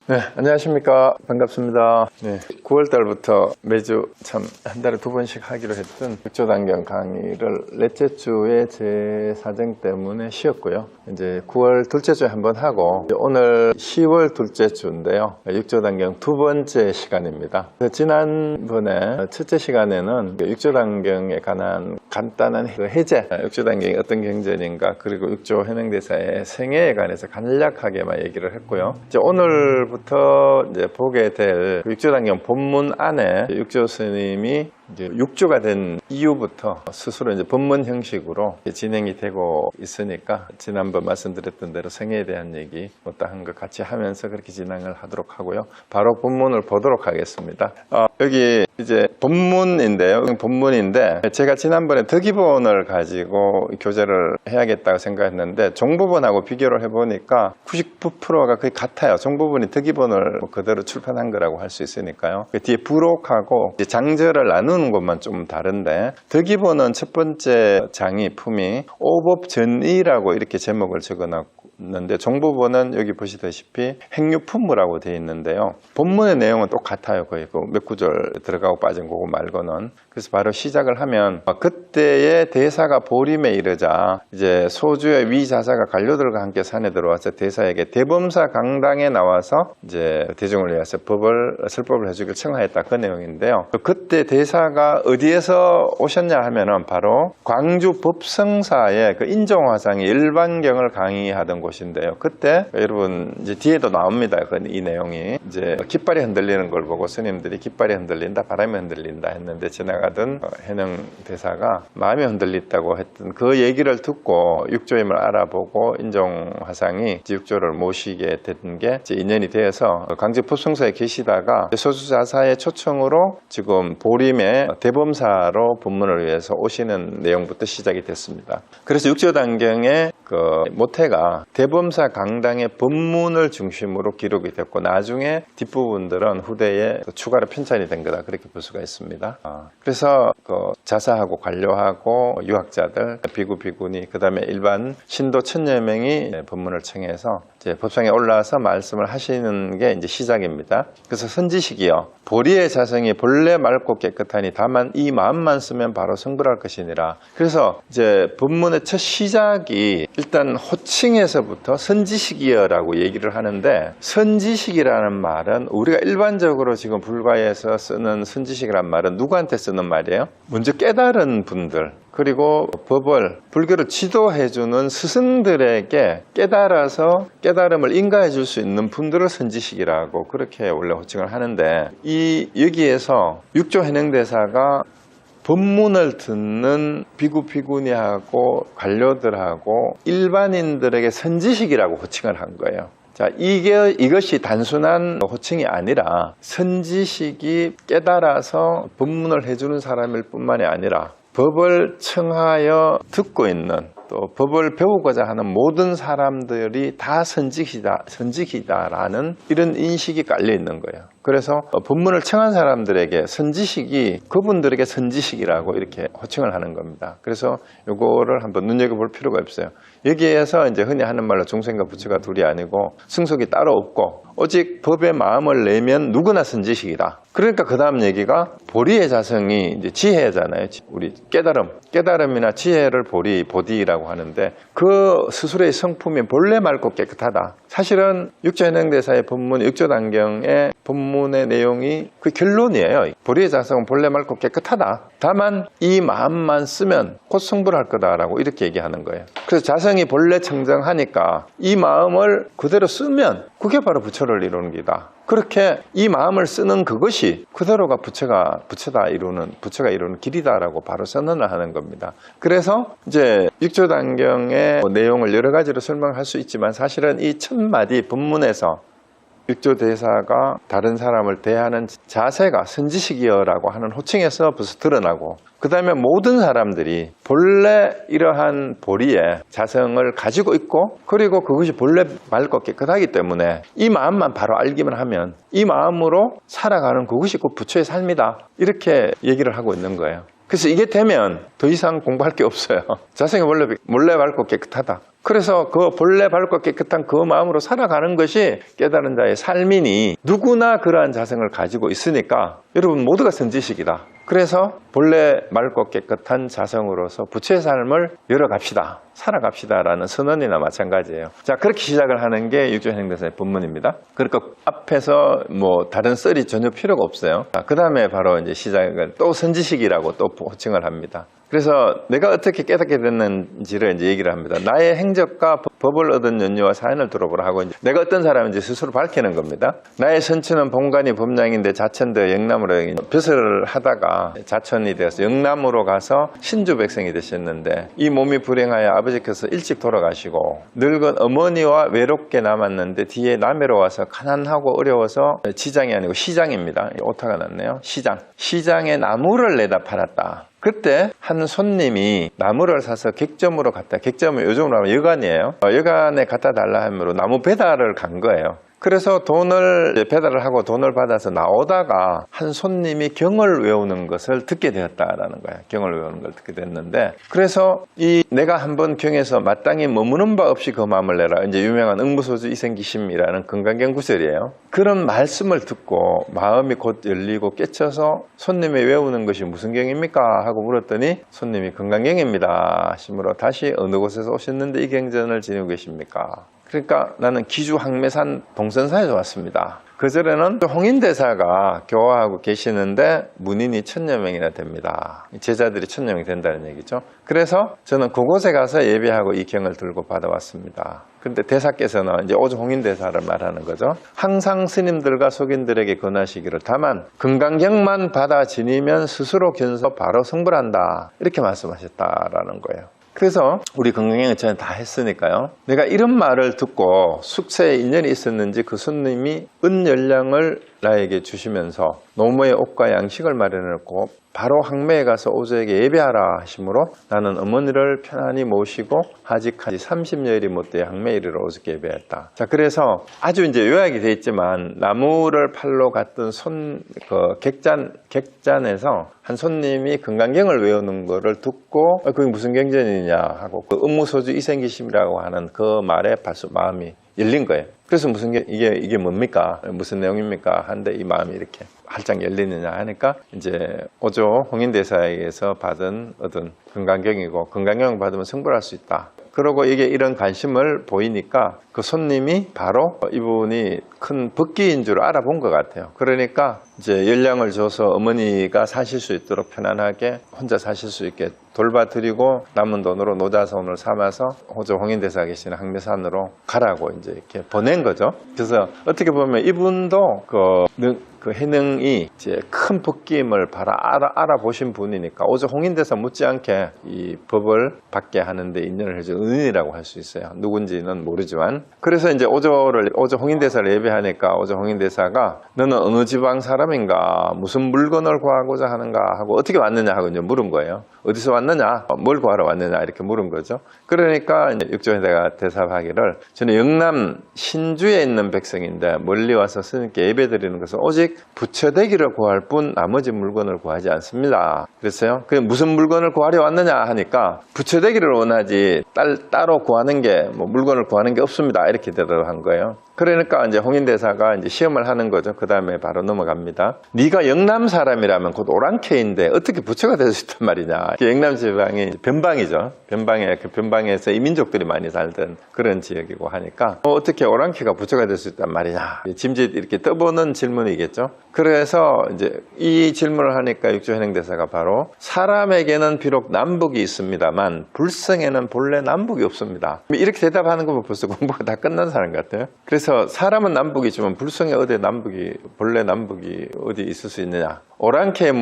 네, 안녕하십니까. 반갑습니다. 네, 9월 달부터 매주 참 한 달에 2번씩 하기로 했던 육조단경 강의를 넷째 주에 제 사정 때문에 쉬었고요. 이제 9월 둘째 주에 한번 하고 오늘 10월 둘째 주인데요. 육조단경 2번째 시간입니다. 지난번에 첫째 시간에는 육조단경에 관한 간단한 해제, 육조단경이 어떤 경전인가, 그리고 육조 해명대사의 생애에 관해서 간략하게만 얘기를 했고요. 이제 오늘부터 이제 보게 될 육조단경 본문 안에 육조 스님이 이제 육조가 된 이후부터 스스로 이제 본문 형식으로 진행이 되고 있으니까 지난번 말씀드렸던 대로 생애에 대한 얘기 어떠한 것 같이 하면서 그렇게 진행을 하도록 하고요. 바로 본문을 보도록 하겠습니다. 여기 이제 본문인데요. 본문인데 제가 지난번에 득이본을 가지고 교재를 해야겠다고 생각했는데 종부본하고 비교를 해보니까 99%가 거의 같아요. 종부본이 득이본을 그대로 출판한 거라고 할 수 있으니까요. 뒤에 부록하고 이제 장절을 나누는 것만 좀 다른데, 득이본은 첫 번째 장이 품이 오법전의라고 이렇게 제목을 적어놨는데, 종부본은 여기 보시다시피 행유품무라고 되어 있는데요. 본문의 내용은 똑같아요. 거의 몇 구절 들어가고 빠진 거고 말고는. 그래서 바로 시작을 하면 그때의 대사가 보림에 이르자 이제 소주의 위자사가 관료들과 함께 산에 들어와서 대사에게 대범사 강당에 나와서 이제 대중을 위해서 설법을 해주길 청하였다, 그 내용인데요. 그때 대사가 어디에서 오셨냐 하면은 바로 광주 법성사의 그 인종화상이 일반경을 강의하던 곳인데요. 그때 여러분 이제 뒤에도 나옵니다. 이 내용이 이제 깃발이 흔들리는 걸 보고 스님들이 깃발이 흔들린다, 바람이 흔들린다 했는데 지나가던 해능 대사가 마음이 흔들렸다고 했던 그 얘기를 듣고 육조임을 알아보고 인종화상이 육조를 모시게 된 게 인연이 되어서 광주 법성사에 계시다가 소수자사의 초청으로 지금 보림의 대범사로 법문을 위해서 오시는 내용부터 시작이 됐습니다. 그래서 육조단경의 그 모태가 대범사 강당의 법문을 중심으로 기록이 됐고, 나중에 뒷부분들은 후대에 추가로 편찬이 된 거다, 그렇게 볼 수가 있습니다. 그래서 그 자사하고 관료하고 유학자들, 비구 비구니, 그 다음에 일반 신도 1000여 명이 법문을 청해서 이제 법상에 올라와서 말씀을 하시는 게 이제 시작입니다. 그래서 선지식이요, 보리의 자성이 본래 맑고 깨끗하니 다만 이 마음만 쓰면 바로 성불할 것이니라. 그래서 이제 법문의 첫 시작이 일단 호칭에서부터 선지식이여라고 얘기를 하는데, 선지식이라는 말은 우리가 일반적으로 지금 불가에서 쓰는 선지식이라는 말은 누구한테 쓰는 말이에요? 먼저 깨달은 분들, 그리고 법을, 불교를 지도해주는 스승들에게 깨달아서 깨달음을 인가해 줄 수 있는 분들을 선지식이라고 그렇게 원래 호칭을 하는데, 여기에서 육조 해능대사가 법문을 듣는 비구 비구니하고 관료들하고 일반인들에게 선지식이라고 호칭을 한 거예요. 자, 이것이 단순한 호칭이 아니라 선지식이 깨달아서 법문을 해주는 사람일 뿐만이 아니라 법을 청하여 듣고 있는, 또 법을 배우고자 하는 모든 사람들이 다 선지식이다라는 이런 인식이 깔려 있는 거예요. 그래서 법문을 청한 사람들에게 선지식이 그분들에게 선지식이라고 이렇게 호칭을 하는 겁니다. 그래서 이거를 한번 눈여겨볼 필요가 없어요. 여기에서 이제 흔히 하는 말로 중생과 부처가 둘이 아니고 승속이 따로 없고 오직 법의 마음을 내면 누구나 선지식이다. 그러니까 그 다음 얘기가 보리의 자성이 이제 지혜잖아요. 우리 깨달음이나 지혜를 보디라고 하는데, 그 스스로의 성품이 본래 맑고 깨끗하다. 사실은 육조해능대사의 법문, 육조단경의 법문의 내용이 그 결론이에요. 보리의 자성은 본래 맑고 깨끗하다. 다만 이 마음만 쓰면 곧 성불할 거다라고 이렇게 얘기하는 거예요. 그래서 자성이 본래 청정하니까 이 마음을 그대로 쓰면 그게 바로 부처를 이루는 기다. 그렇게 이 마음을 쓰는 그것이 그대로가 부처가 이루는 길이다라고 바로 선언을 하는 겁니다. 그래서 이제 육조단경의 내용을 여러 가지로 설명할 수 있지만, 사실은 이 첫 마디 본문에서 육조대사가 다른 사람을 대하는 자세가 선지식이여라고 하는 호칭에서 벌써 드러나고, 그 다음에 모든 사람들이 본래 이러한 보리의 자성을 가지고 있고, 그리고 그것이 본래 맑고 깨끗하기 때문에 이 마음만 바로 알기만 하면 이 마음으로 살아가는 그것이 곧 부처의 삶이다, 이렇게 얘기를 하고 있는 거예요. 그래서 이게 되면 더 이상 공부할 게 없어요. 자성이 원래 밝고 깨끗하다. 그래서 그 본래 밝고 깨끗한 그 마음으로 살아가는 것이 깨달은 자의 삶이니 누구나 그러한 자성을 가지고 있으니까 여러분 모두가 선지식이다. 그래서 본래 맑고 깨끗한 자성으로서 부처의 삶을 열어갑시다. 살아갑시다라는 선언이나 마찬가지예요. 자, 그렇게 시작을 하는 게 육조현행대사의 본문입니다. 그러니까 앞에서 뭐 다른 썰이 전혀 필요가 없어요. 그 다음에 바로 이제 시작을 또 선지식이라고 또 호칭을 합니다. 그래서 내가 어떻게 깨닫게 됐는지를 이제 얘기를 합니다. 나의 행적과 법을 얻은 연유와 사연을 들어보라 하고 이제 내가 어떤 사람인지 스스로 밝히는 겁니다. 나의 선처는 본관이 범량인데 자천되어 영남으로 벼슬을 하다가 자천이 되어서 영남으로 가서 신주 백성이 되셨는데 이 몸이 불행하여 아버지께서 일찍 돌아가시고 늙은 어머니와 외롭게 남았는데 뒤에 남해로 와서 가난하고 어려워서 지장이 아니고 시장입니다. 오타가 났네요. 시장에 나무를 내다 팔았다. 그때 한 손님이 나무를 사서 객점으로 갔다. 객점은 요즘으로 하면 여관이에요. 여관에 갖다 달라 하므로 나무 배달을 간 거예요. 그래서 돈을 배달을 하고 돈을 받아서 나오다가 한 손님이 경을 외우는 것을 듣게 되었다라는 거예요. 경을 외우는 걸 듣게 됐는데 그래서 이 내가 한번 경에서 마땅히 머무는 바 없이 그 마음을 내라. 이제 유명한 응무소주 이생기심이라는 건강경 구절이에요. 그런 말씀을 듣고 마음이 곧 열리고 깨쳐서 손님이 외우는 것이 무슨 경입니까? 하고 물었더니 손님이 건강경입니다. 하시므로 다시 어느 곳에서 오셨는데 이 경전을 지니고 계십니까? 그러니까 나는 기주 항매산 동선사에서 왔습니다. 그전에는 홍인대사가 교화하고 계시는데 문인이 1000여 명이나 됩니다. 제자들이 1000여 명이 된다는 얘기죠. 그래서 저는 그곳에 가서 예배하고 이 경을 들고 받아왔습니다. 그런데 대사께서는 이제 오조 홍인대사를 말하는 거죠. 항상 스님들과 속인들에게 권하시기를 다만 건강경만 받아 지니면 스스로 견서 바로 성불한다. 이렇게 말씀하셨다라는 거예요. 그래서 우리 건강경은 저는 다 했으니까요. 내가 이런 말을 듣고 숙세에 인연이 있었는지 그 손님이 은열량을 나에게 주시면서 노모의 옷과 양식을 마련했고 바로 항매에 가서 오조에게 예배하라 하시므로 나는 어머니를 편안히 모시고 하직하지 30여일이 못돼 항매에 이르러 오조께 예배했다. 자, 그래서 아주 이제 요약이 되어 있지만 나무를 팔러 갔던 객잔에서 한 손님이 건강경을 외우는 거를 듣고 그게 무슨 경전이냐 하고 그 응무소주 이생기심이라고 하는 그 말에 벌써 마음이 열린 거예요. 그래서 이게 뭡니까? 무슨 내용입니까? 한데 이 마음이 이렇게 활짝 열리느냐 하니까 이제 오조 홍인대사에게서 얻은 건강경이고 건강경을 받으면 성불할 수 있다. 그러고 이게 이런 관심을 보이니까 그 손님이 바로 이분이 큰 법기인 줄 알아본 것 같아요. 그러니까 이제 연량을 줘서 어머니가 사실 수 있도록 편안하게 혼자 사실 수 있게 돌봐드리고 남은 돈으로 노자손을 삼아서 호조 홍인대사 계시는 항매산으로 가라고 이제 이렇게 보낸 거죠. 그래서 어떻게 보면 이분도 그 해능이 이제 큰 법기임을 알아보신 분이니까 오조 홍인대사 못지않게 이 법을 받게 하는데 인연을 해준 은인이라고 할 수 있어요. 누군지는 모르지만. 그래서 이제 오조 홍인대사를 예배하니까 오조 홍인대사가 너는 어느 지방 사람인가? 무슨 물건을 구하고자 하는가? 하고 어떻게 왔느냐 하고 이제 물은 거예요. 어디서 왔느냐? 뭘 구하러 왔느냐? 이렇게 물은 거죠. 그러니까 육조에다가 대답하기를 저는 영남 신주에 있는 백성인데 멀리 와서 스님께 예배드리는 것은 오직 부처되기를 구할 뿐 나머지 물건을 구하지 않습니다. 그랬어요. 그 무슨 물건을 구하려 왔느냐 하니까 부처되기를 원하지 따로 구하는 게 물건을 구하는 게 없습니다. 이렇게 대답한 거예요. 그러니까 이제 홍인대사가 이제 시험을 하는 거죠. 그 다음에 바로 넘어갑니다. 네가 영남 사람이라면 곧 오랑캐인데 어떻게 부처가 될 수 있단 말이냐. 영남 지방이 변방이죠. 변방에서 이민족들이 많이 살던 그런 지역이고 하니까 어떻게 오랑캐가 부처가 될 수 있단 말이냐. 짐짓 이렇게 떠보는 질문이겠죠. 그래서 이제 이 질문을 하니까 육조현행대사가 바로 사람에게는 비록 남북이 있습니다만 불성에는 본래 남북이 없습니다. 이렇게 대답하는 거면 벌써 공부가 다 끝난 사람 같아요. 그래서 사람은 남북이지만 불성에 본래 남북이 어디 있을 수 있느냐. 오랑캐의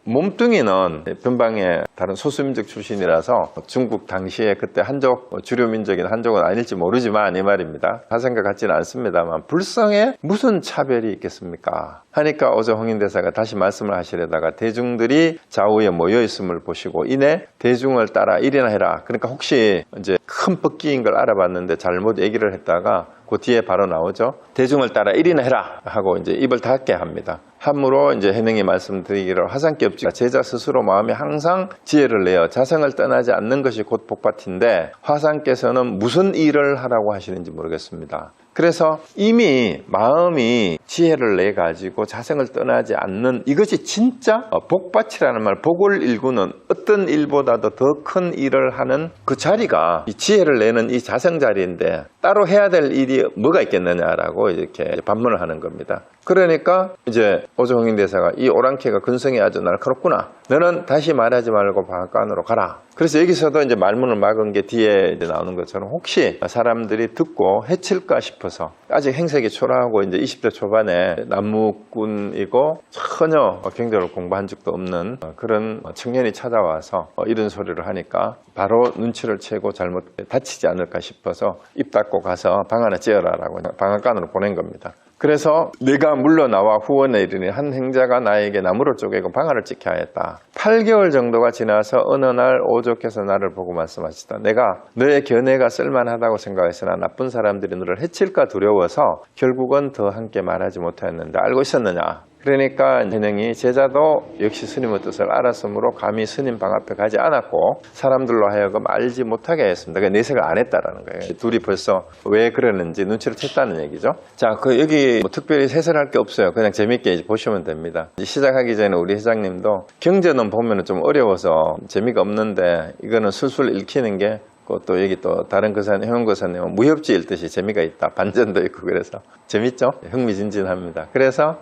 몸뚱이는 변방의 다른 소수민족 출신이라서 중국 당시에 그때 한족, 주류 민족인 한족은 아닐지 모르지만 이 말입니다. 사생과 같지는 않습니다만 불성에 무슨 차별이 있겠습니까? 하니까 오조 홍인대사가 다시 말씀을 하시려다가 대중들이 좌우에 모여 있음을 보시고 이내 대중을 따라 일이나 해라. 그러니까 혹시 이제 큰 법기인 걸 알아봤는데 잘못 얘기를 했다가 그 뒤에 바로 나오죠. 대중을 따라 일이나 해라 하고 이제 입을 닫게 합니다. 함으로 이제 해능이 말씀드리기를 화상께 없지 제자 스스로 마음에 항상 지혜를 내어 자성을 떠나지 않는 것이 곧 복밭인데 화상께서는 무슨 일을 하라고 하시는지 모르겠습니다. 그래서 이미 마음이 지혜를 내 가지고 자성을 떠나지 않는 이것이 진짜 복밭이라는 말, 복을 일구는 어떤 일보다도 더 큰 일을 하는 그 자리가 이 지혜를 내는 이 자성 자리인데 따로 해야 될 일이 뭐가 있겠느냐라고 이렇게 반문을 하는 겁니다. 그러니까 이제 오조홍인 대사가 이 오랑캐가 근성이 아주 날카롭구나. 너는 다시 말하지 말고 방앗간으로 가라. 그래서 여기서도 이제 말문을 막은 게 뒤에 이제 나오는 것처럼 혹시 사람들이 듣고 해칠까 싶어서 아직 행색이 초라하고 이제 20대 초반에 남무꾼이고 전혀 경제를 공부한 적도 없는 그런 청년이 찾아와서 이런 소리를 하니까 바로 눈치를 채고 잘못 다치지 않을까 싶어서 입 닫고 가서 방 하나 찌어라라고 방앗간으로 보낸 겁니다. 그래서 내가 물러나와 후원에 이르니 한 행자가 나에게 나무를 쪼개고 방아를 찍게 하였다. 8개월 정도가 지나서 어느 날 오조께서 나를 보고 말씀하시다. 내가 너의 견해가 쓸만하다고 생각했으나 나쁜 사람들이 너를 해칠까 두려워서 결국은 더 함께 말하지 못하였는데 알고 있었느냐? 그러니까 해능이 제자도 역시 스님의 뜻을 알았으므로 감히 스님 방 앞에 가지 않았고 사람들로 하여금 알지 못하게 했습니다. 그러니까 내색을 안 했다라는 거예요. 둘이 벌써 왜 그러는지 눈치를 챘다는 얘기죠. 자, 여기 뭐 특별히 세설할 게 없어요. 그냥 재밌게 보시면 됩니다. 시작하기 전에 우리 회장님도 경전은 보면 좀 어려워서 재미가 없는데 이거는 술술 읽히는 게 또 여기 또 다른 회원거사님은 무협지 읽듯이 재미가 있다. 반전도 있고 그래서 재밌죠? 흥미진진합니다. 그래서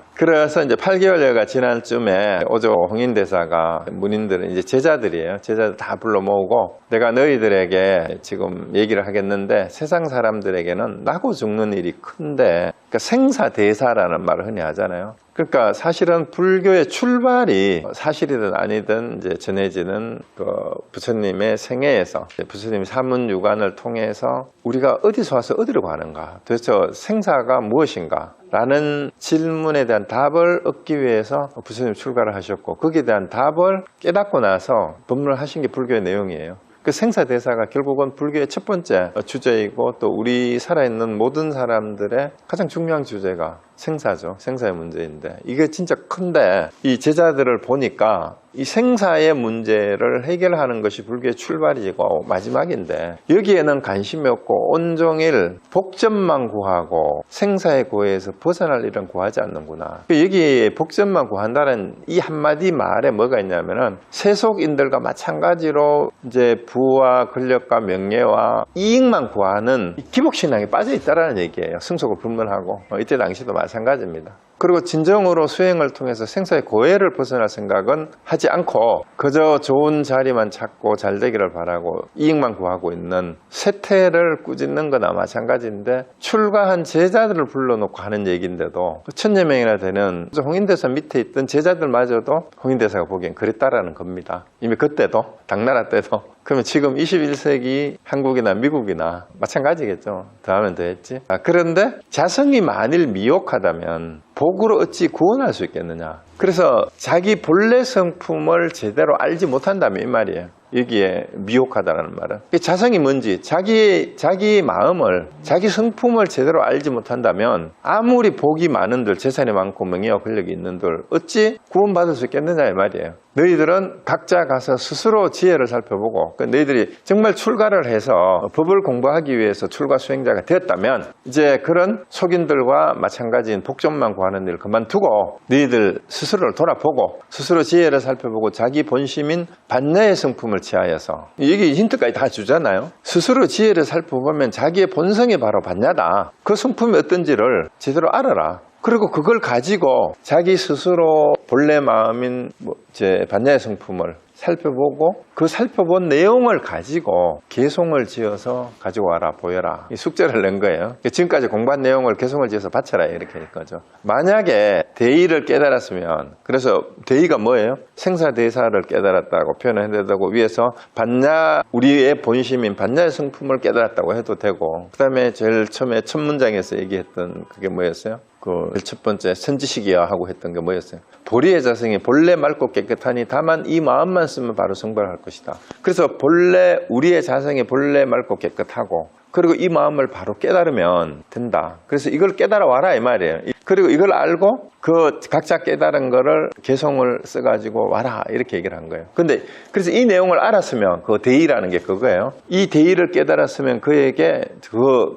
이제 8개월여가 지난 쯤에 오조 홍인대사가 문인들은 이제 제자들이에요. 제자들 다 불러 모으고 내가 너희들에게 지금 얘기를 하겠는데 세상 사람들에게는 나고 죽는 일이 큰데 그러니까 생사대사라는 말을 흔히 하잖아요. 그러니까 사실은 불교의 출발이 사실이든 아니든 이제 전해지는 그 부처님의 생애에서 부처님이 사문유관을 통해서 우리가 어디서 와서 어디로 가는가, 도대체 생사가 무엇인가 라는 질문에 대한 답을 얻기 위해서 부처님이 출가를 하셨고 거기에 대한 답을 깨닫고 나서 법문을 하신 게 불교의 내용이에요. 그 생사대사가 결국은 불교의 첫 번째 주제이고 또 우리 살아있는 모든 사람들의 가장 중요한 주제가 생사죠. 생사의 문제인데 이게 진짜 큰데 이 제자들을 보니까 이 생사의 문제를 해결하는 것이 불교의 출발이고 마지막인데 여기에는 관심이 없고 온종일 복전만 구하고 생사의 고해에서 벗어날 일은 구하지 않는구나. 여기 복전만 구한다는 이 한마디 말에 뭐가 있냐면은 세속인들과 마찬가지로 이제 부와 권력과 명예와 이익만 구하는 기복신앙에 빠져 있다라는 얘기예요. 승속을 불문하고 이때 당시도 마찬가지입니다. 그리고 진정으로 수행을 통해서 생사의 고해를 벗어날 생각은 하지 않고 그저 좋은 자리만 찾고 잘 되기를 바라고 이익만 구하고 있는 쇠퇴를 꾸짖는 거나 마찬가지인데 출가한 제자들을 불러놓고 하는 얘기인데도 1000여 명이나 되는 홍인대사 밑에 있던 제자들마저도 홍인대사가 보기엔 그랬다라는 겁니다. 이미 그때도 당나라 때도. 그러면 지금 21세기 한국이나 미국이나 마찬가지겠죠. 더 하면 더 했지. 그런데 자성이 만일 미혹하다면 복으로 어찌 구원할 수 있겠느냐. 그래서 자기 본래 성품을 제대로 알지 못한다면 이 말이에요. 여기에 미혹하다라는 말은 자성이 뭔지 자기 마음을 자기 성품을 제대로 알지 못한다면 아무리 복이 많은들 재산이 많고 명예와 권력이 있는들 어찌 구원받을 수 있겠느냐 이 말이에요. 너희들은 각자 가서 스스로 지혜를 살펴보고 너희들이 정말 출가를 해서 법을 공부하기 위해서 출가 수행자가 되었다면 이제 그런 속인들과 마찬가지인 복전만 구하는 일을 그만두고 너희들 스스로를 돌아보고 스스로 지혜를 살펴보고 자기 본심인 반야의 성품을 취하여서 여기 힌트까지 다 주잖아요. 스스로 지혜를 살펴보면 자기의 본성이 바로 반야다. 그 성품이 어떤지를 제대로 알아라. 그리고 그걸 가지고 자기 스스로 본래 마음인 제 반야의 성품을 살펴보고 그 살펴본 내용을 가지고 개송을 지어서 가지고 와라 보여라 이 숙제를 낸 거예요. 지금까지 공부한 내용을 개송을 지어서 바쳐라 이렇게 할 거죠. 만약에 대의를 깨달았으면 그래서 대의가 뭐예요? 생사대사를 깨달았다고 표현을 해도 되고 위에서 반야 우리의 본심인 반야의 성품을 깨달았다고 해도 되고 그 다음에 제일 처음에 첫 문장에서 얘기했던 그게 뭐였어요? 그 첫 번째 선지식이야 하고 했던 게 뭐였어요? 보리의 자성이 본래 맑고 깨끗하니 다만 이 마음만 쓰면 바로 성불할 것이다. 그래서 본래 우리의 자성이 본래 맑고 깨끗하고 그리고 이 마음을 바로 깨달으면 된다. 그래서 이걸 깨달아 와라 이 말이에요. 그리고 이걸 알고 그 각자 깨달은 거를 개성을 써가지고 와라 이렇게 얘기를 한 거예요. 근데 그래서 이 내용을 알았으면 그 대의라는 게 그거예요. 이 대의를 깨달았으면 그에게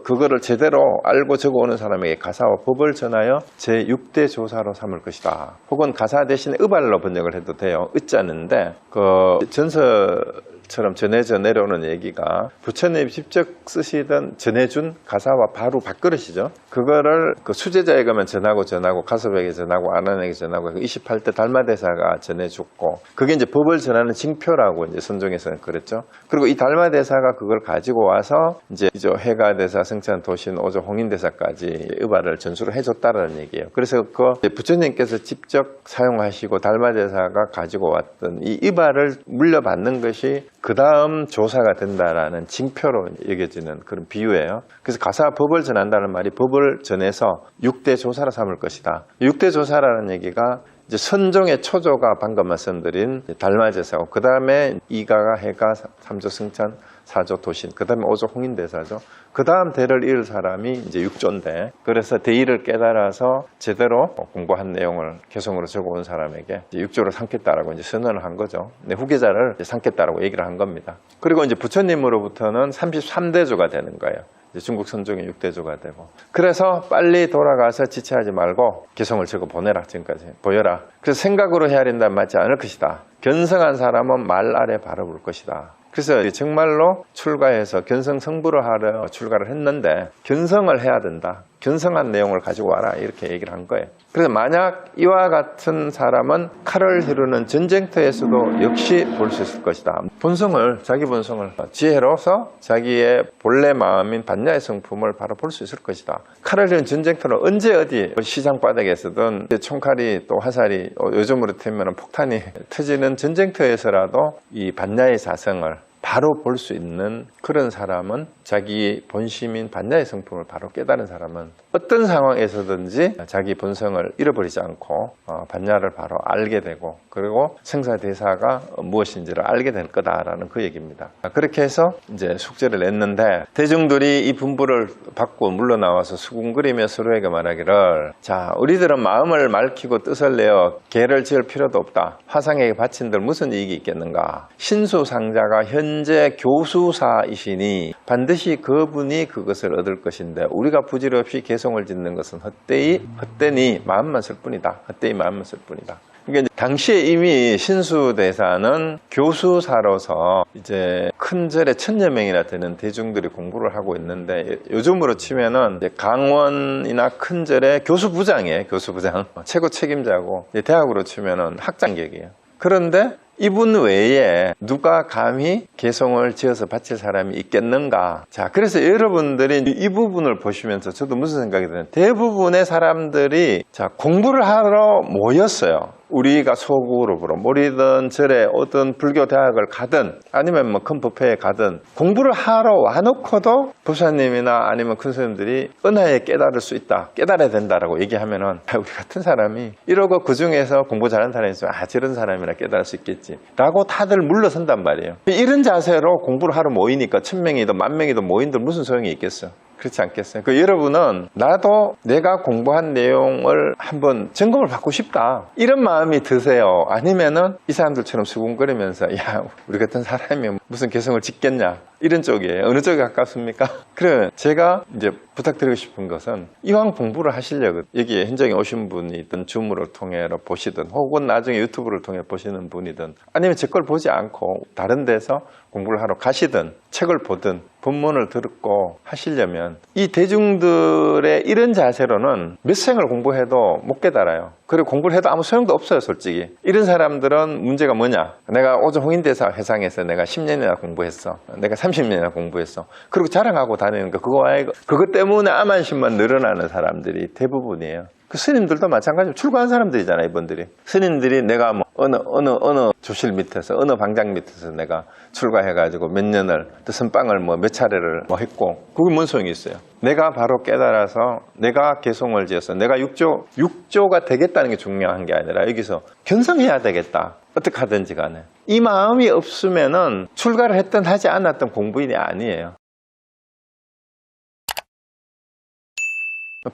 그거를 제대로 알고 적어오는 사람에게 가사와 법을 전하여 제6대 조사로 삼을 것이다. 혹은 가사 대신에 의발로 번역을 해도 돼요. 의자는데 그 전서처럼 전해져 내려오는 얘기가 부처님이 직접 쓰시던 전해준 가사와 바로 밥그릇이죠. 그거를 그 수제자에 가면 전하고 가섭에게 전하고 아난에게 전하고 28대 달마대사가 전해줬고 그게 이제 법을 전하는 징표라고 이제 선종에서는 그랬죠. 그리고 이 달마대사가 그걸 가지고 와서 이제 해가대사, 승천, 도신, 오조, 홍인대사까지 의발을 전수를 해줬다라는 얘기예요. 그래서 그 부처님께서 직접 사용하시고 달마대사가 가지고 왔던 이 의발을 물려받는 것이 그 다음 조사가 된다라는 징표로 여겨지는 그런 비유예요. 그래서 가사 법을 전한다는 말이 법을 전해서 6대 조사로 삼을 것이다. 6대 조사라는 얘기가 이제 선종의 초조가 방금 말씀드린 달마제사고 그 다음에 이가가 해가 3조 승천 4조 도신 그 다음에 5조 홍인대사죠. 그 다음 대를 이을 사람이 이제 6조인데 그래서 대의를 깨달아서 제대로 공부한 내용을 개성으로 적어온 사람에게 6조를 삼겠다라고 이제 선언을 한 거죠. 네, 후계자를 삼겠다라고 얘기를 한 겁니다. 그리고 이제 부처님으로부터는 33대조가 되는 거예요. 중국 선종의 6대조가 되고 그래서 빨리 돌아가서 지체하지 말고 개성을 적어 보내라. 지금까지 보여라. 그래서 생각으로 헤아린다면 맞지 않을 것이다. 견성한 사람은 말 아래 바라볼 것이다. 그래서 정말로 출가해서 견성 성불을 하려 출가를 했는데 견성을 해야 된다. 견성한 내용을 가지고 와라 이렇게 얘기를 한 거예요. 그래서 만약 이와 같은 사람은 칼을 휘두르는 전쟁터에서도 역시 볼 수 있을 것이다. 본성을 자기 본성을 지혜로서 자기의 본래 마음인 반야의 성품을 바로 볼 수 있을 것이다. 칼을 휘두르는 전쟁터는 언제 어디 시장 바닥에서든 총칼이 또 화살이 요즘으로 태우면 폭탄이 터지는 전쟁터에서라도 이 반야의 사성을 바로 볼 수 있는 그런 사람은 자기 본심인 반야의 성품을 바로 깨달은 사람은 어떤 상황에서든지 자기 본성을 잃어버리지 않고 반야를 바로 알게 되고 그리고 생사대사가 무엇인지를 알게 될 거다라는 그 얘기입니다. 그렇게 해서 이제 숙제를 냈는데 대중들이 이 분부를 받고 물러나와서 수군거리며 서로에게 말하기를 자 우리들은 마음을 맑히고 뜻을 내어 계를 지을 필요도 없다. 화상에게 바친들 무슨 이익이 있겠는가. 신수상자가 현재 교수사이시니 반드시 그분이 그것을 얻을 것인데 우리가 부질없이 개성을 짓는 것은 헛되니 마음만 쓸 뿐이다. 헛되이 마음만 쓸 뿐이다. 그러니까 당시에 이미 신수대사는 교수사로서 이제 큰 절에 1000여 명이나 되는 대중들이 공부를 하고 있는데 요즘으로 치면은 이제 강원이나 큰 절의 교수부장이에요. 교수부장 최고 책임자고 대학으로 치면은 학장격이에요. 그런데 이분 외에 누가 감히 개성을 지어서 바칠 사람이 있겠는가. 자, 그래서 여러분들이 이 부분을 보시면서 저도 무슨 생각이 드냐면 대부분의 사람들이 자 공부를 하러 모였어요. 우리가 소그룹으로 모리든 절에 어떤 불교 대학을 가든 아니면 뭐 큰 법회에 가든 공부를 하러 와놓고도 부사님이나 아니면 큰 스님들이 은하에 깨달을 수 있다, 깨달아야 된다라고 얘기하면은 우리 같은 사람이 이러고 그 중에서 공부 잘하는 사람이 있으면 저런 사람이라 깨달을 수 있겠지 라고 다들 물러선단 말이에요. 이런 자세로 공부를 하러 모이니까 1000명이든 10,000명이든 모인들 무슨 소용이 있겠어. 그렇지 않겠어요? 여러분은 나도 내가 공부한 내용을 한번 점검을 받고 싶다 이런 마음이 드세요? 아니면은 이 사람들처럼 수군거리면서 야 우리 같은 사람이 무슨 개성을 짓겠냐 이런 쪽이에요? 어느 쪽에 가깝습니까? 그래 제가 이제 부탁드리고 싶은 것은 이왕 공부를 하시려고 여기에 현장에 오신 분이든 줌으로 통해 보시든 혹은 나중에 유튜브를 통해 보시는 분이든 아니면 제 걸 보지 않고 다른 데서 공부를 하러 가시든 책을 보든 본문을 듣고 하시려면 이 대중들의 이런 자세로는 몇 생을 공부해도 못 깨달아요. 그리고 공부를 해도 아무 소용도 없어요. 솔직히 이런 사람들은 문제가 뭐냐, 내가 오조 홍인대사 회상에서 내가 10년이나 공부했어, 내가 30년이나 공부했어 그리고 자랑하고 다니는 거 그것 때문에 암안심만 늘어나는 사람들이 대부분이에요. 그 스님들도 마찬가지로 출가한 사람들이잖아요. 이분들이 스님들이 내가 뭐 어느 조실 밑에서 어느 방장 밑에서 내가 출가해가지고 몇 년을 또 선빵을 뭐 몇 차례를 뭐 했고 그게 뭔 소용이 있어요. 내가 바로 깨달아서 내가 개성을 지어서 내가 육조가 되겠다는 게 중요한 게 아니라 여기서 견성해야 되겠다. 어떻게 하든지 간에 이 마음이 없으면은 출가를 했든 하지 않았든 공부인이 아니에요.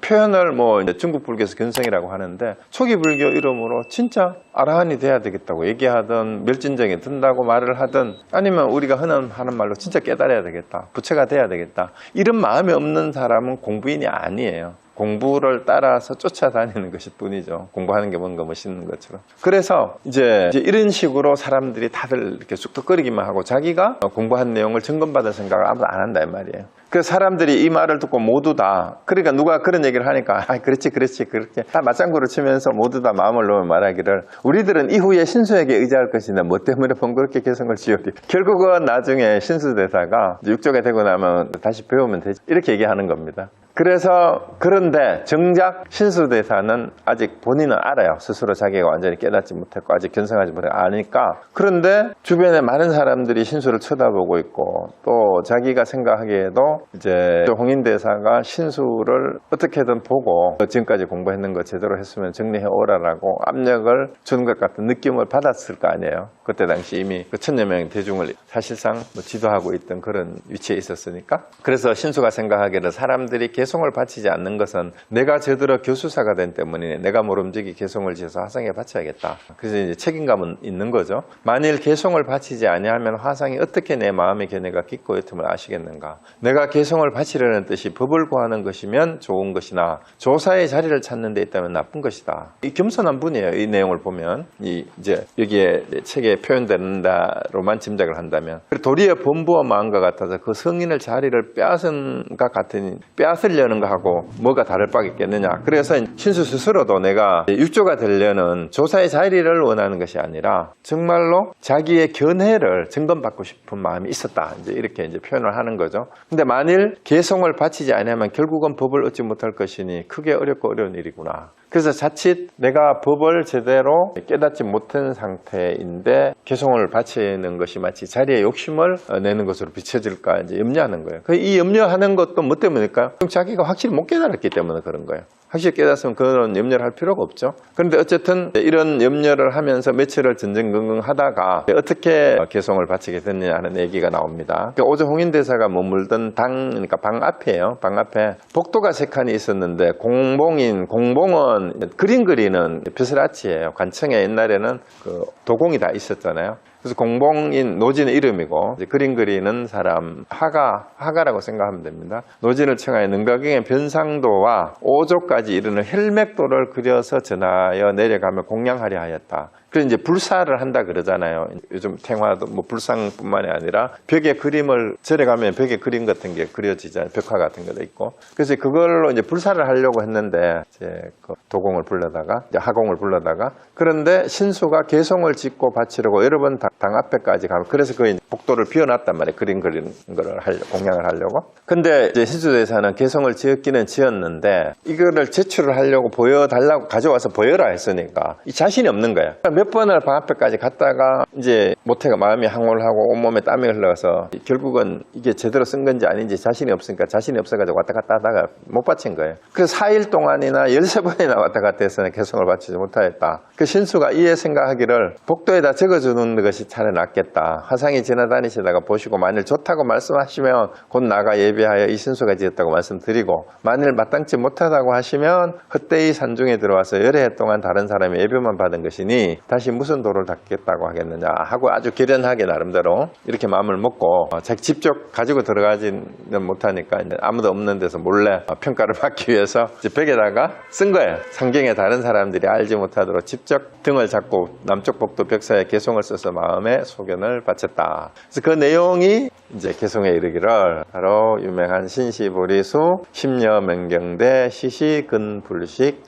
표현을 뭐 이제 중국 불교에서 견성이라고 하는데 초기 불교 이름으로 진짜 아라한이 돼야 되겠다고 얘기하든 멸진정에 든다고 말을 하든 아니면 우리가 흔한 하는 말로 진짜 깨달아야 되겠다, 부처가 돼야 되겠다, 이런 마음이 없는 사람은 공부인이 아니에요. 공부를 따라서 쫓아다니는 것일 뿐이죠. 공부하는 게 뭔가 멋있는 것처럼. 그래서 이제 이런 식으로 사람들이 다들 이렇게 쑥덕거리기만 하고 자기가 공부한 내용을 점검받을 생각을 아무도 안 한다 이 말이에요. 그 사람들이 이 말을 듣고 모두 다, 그러니까 누가 그런 얘기를 하니까 그렇지 그렇게 다 맞장구를 치면서 모두 다 마음을 놓으며 말하기를 우리들은 이후에 신수에게 의지할 것이나 뭐 때문에 번거롭게 개성을 지으리. 결국은 나중에 신수대사가 육조가 되고 나면 다시 배우면 되지, 이렇게 얘기하는 겁니다. 그래서 그런데 정작 신수대사는 아직 본인은 알아요. 스스로 자기가 완전히 깨닫지 못했고 아직 견성하지 못했고 아니까. 그런데 주변에 많은 사람들이 신수를 쳐다보고 있고 또 자기가 생각하기에도 이제 홍인대사가 신수를 어떻게든 보고 지금까지 공부했는 거 제대로 했으면 정리해 오라라고 압력을 주는 것 같은 느낌을 받았을 거 아니에요. 그때 당시 이미 그 1000여 명의 대중을 사실상 지도하고 있던 그런 위치에 있었으니까. 그래서 신수가 생각하기를 사람들이 개송을 바치지 않는 것은 내가 제대로 교수사가 된 때문이네. 내가 모름지기 개송을 지어서 화상에 바쳐야겠다. 그래서 이제 책임감은 있는 거죠. 만일 개송을 바치지 아니하면 화상이 어떻게 내 마음의 견해가 깊고 옅음을 아시겠는가. 내가 개송을 바치려는 뜻이 법을 구하는 것이면 좋은 것이나 조사의 자리를 찾는 데 있다면 나쁜 것이다. 이 겸손한 분이에요. 이 내용을 보면 이제 여기에 책에 표현된다로만 짐작을 한다면 도리어 범부와 마음과 같아서 그 성인을 자리를 빼앗은 것 같으니 빼앗으려는 거하고 뭐가 다를 바가 있겠느냐. 그래서 신수 스스로도 내가 육조가 되려는 조사의 자리를 원하는 것이 아니라 정말로 자기의 견해를 점검받고 싶은 마음이 있었다. 이렇게 표현을 하는 거죠. 근데 만일 개송을 바치지 않으면 결국은 법을 얻지 못할 것이니 크게 어렵고 어려운 일이구나. 그래서 자칫 내가 법을 제대로 깨닫지 못한 상태인데 개송을 바치는 것이 마치 자리에 욕심을 내는 것으로 비춰질까 염려하는 거예요. 이 염려하는 것도 뭐 때문일까요? 자기가 확실히 못 깨달았기 때문에 그런 거예요. 확실히 깨닫으면 그런 염려를 할 필요가 없죠. 그런데 어쨌든 이런 염려를 하면서 며칠을 전전긍긍 하다가 어떻게 개송을 바치게 됐느냐 하는 얘기가 나옵니다. 오조 홍인대사가 머물던 그러니까 방 앞이에요. 방 앞에 복도가 3칸이 있었는데 공봉은 그림 그리는 벼슬아치예요. 관청에 옛날에는 그 도공이 다 있었잖아요. 그래서 공봉인 노진의 이름이고 그림 그리는 사람 화가라고 생각하면 됩니다. 노진을 청하여 능가경의 변상도와 오조까지 이르는 혈맥도를 그려서 전하여 내려가며 공양하려 하였다. 그래서 이제 불사를 한다 그러잖아요. 요즘 탱화도 뭐 불상뿐만이 아니라 벽에 그림을 절에 가면 벽에 그림 같은 게 그려지잖아요. 벽화 같은 것도 있고. 그래서 그걸로 이제 불사를 하려고 했는데 이제 그 도공을 불러다가 이제 하공을 불러다가 그런데 신수가 개송을 짓고 바치려고 여러 번 당 앞에까지 가고 그래서 그 복도를 비워놨단 말이에요. 그림 그리는 거를 공양을 하려고. 근데 이제 신수대사는 개송을 지었기는 지었는데 이거를 제출을 하려고 보여달라고 가져와서 보여라 했으니까 이 자신이 없는 거예요. 몇 번을 방 앞에까지 갔다가 이제 모태가 마음이 항홀하고 온몸에 땀이 흘러서 결국은 이게 제대로 쓴 건지 아닌지 자신이 없으니까 자신이 없어가지고 왔다 갔다 하다가 못 바친 거예요. 그 4일 동안이나 13번이나 왔다 갔다 해서는 개송을 바치지 못하였다. 그 신수가 이에 생각하기를 복도에다 적어주는 것이 차라리 낫겠다. 화상이 지나다니시다가 보시고 만일 좋다고 말씀하시면 곧 나가 예비하여 이 신수가 지었다고 말씀드리고 만일 마땅치 못하다고 하시면 헛되이 산중에 들어와서 여러 해 동안 다른 사람의 예배만 받은 것이니 다시 무슨 도를 닦겠다고 하겠느냐 하고 아주 계련하게 나름대로 이렇게 마음을 먹고 자기 직접 가지고 들어가지는 못하니까 이제 아무도 없는 데서 몰래 평가를 받기 위해서 이제 벽에다가 쓴 거예요. 상경에 다른 사람들이 알지 못하도록 직접 등을 잡고 남쪽 복도 벽사에 개송을 써서 마음의 소견을 바쳤다. 그래서 그 내용이 이제 개송에 이르기를 바로 유명한 신시보리수 십녀명경대 시시근불식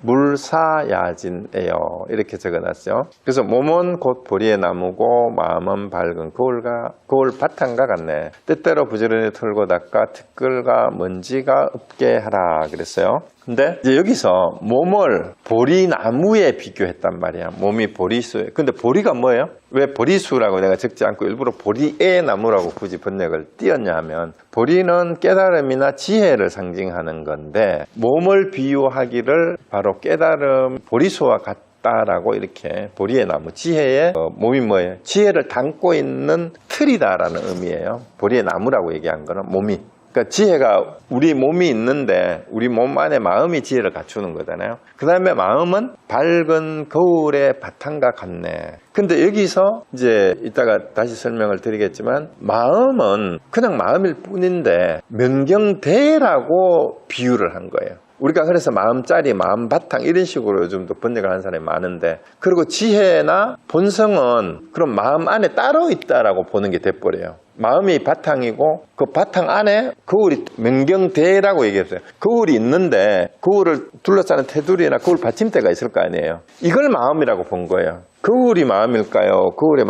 물사야진에요. 이렇게 적어놨죠. 그래서 몸은 곧 보리의 나무고 마음은 밝은 거울 바탕과 같네. 때때로 부지런히 털고 닦아 티끌과 먼지가 없게 하라 그랬어요. 근데 이제 여기서 몸을 보리나무에 비교했단 말이야. 몸이 보리수에. 근데 보리가 뭐예요? 왜 보리수라고 내가 적지 않고 일부러 보리의 나무라고 굳이 번역을 띄었냐 하면 보리는 깨달음이나 지혜를 상징하는 건데 몸을 비유하기를 바로 깨달음 보리수와 같다라고 이렇게 보리의 나무 지혜의 몸이 뭐예요? 지혜를 담고 있는 틀이다라는 의미예요. 보리의 나무라고 얘기한 거는 몸이. 그러니까 지혜가 우리 몸이 있는데 우리 몸 안에 마음이 지혜를 갖추는 거잖아요. 그 다음에 마음은 밝은 거울의 바탕과 같네. 근데 여기서 이제 이따가 다시 설명을 드리겠지만 마음은 그냥 마음일 뿐인데 명경대라고 비유를 한 거예요. 우리가 그래서 마음짜리, 마음바탕 이런 식으로 요즘도 번역을 하는 사람이 많은데, 그리고 지혜나 본성은 그럼 마음 안에 따로 있다라고 보는 게 돼버려요. 마음이 바탕이고 그 바탕 안에 거울이 명경대라고 얘기했어요. 거울이 있는데 거울을 둘러싸는 테두리나 거울 받침대가 있을 거 아니에요. 이걸 마음이라고 본 거예요. 거울이 마음일까요? 거울의